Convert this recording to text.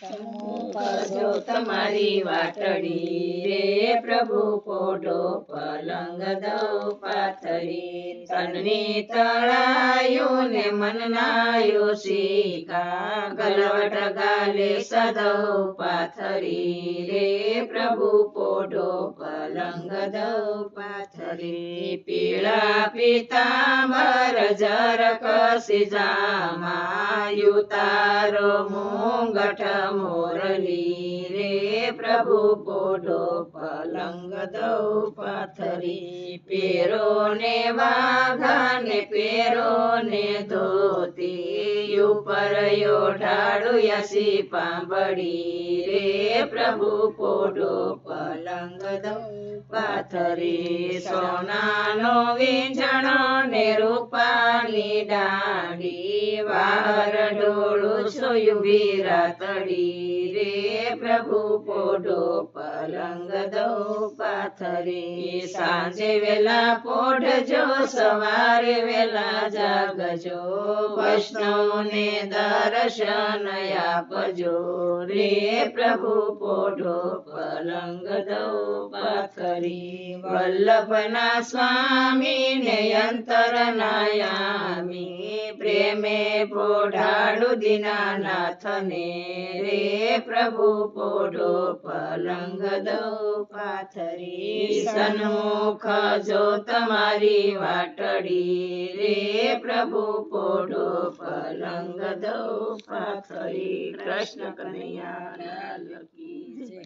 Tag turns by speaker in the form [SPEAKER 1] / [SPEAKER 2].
[SPEAKER 1] સન્મુખ જો તમારી વાટડી રે પ્રભુ પોઢો પલંગ દઉં પાથરી તનની તળાયું ને મનનાયું શીકા ગલવટ ગાલે સદૌ પાથરી રે પ્રભુ પોઢો પલંગ દઉં પાથરી પીળા પીતાંબર જરક સિજામાં યુતારો મુંગઠ મોરલી રે પ્રભુ પોઢો પલંગ દઉં પાથરી પેરો ને વાઘા ને પેરો ને ધોતી ઉપર ઓઢાડું યસી પાંબડી રે પ્રભુ પોઢો પલંગ દઉં પાથરી સોનાનો વીંઝણો ને રૂપાની દાંડી વાર ઢોળું સોયું વિરાતડી રે પ્રભુ પોઢો પલંગ દઉં પાથરી સાંજે વેલા પોઢજો સવારે વેલા જાગજો વૈષ્ણવને દર્શન આપજો રે પ્રભુ પોઢો પલંગ દઉં પાથરી વલ્લભના સ્વામી ને અંતર નાયામી પ્રેમે પોઢાડું દીનાનાથને રે પ્રભુ પોઢો પલંગ દઉં પાથરી સન્મુખ જો તમારી વાટડી રે પ્રભુ પોઢો પલંગ દઉં પાથરી. કૃષ્ણ કનૈયા લાલ કી જય.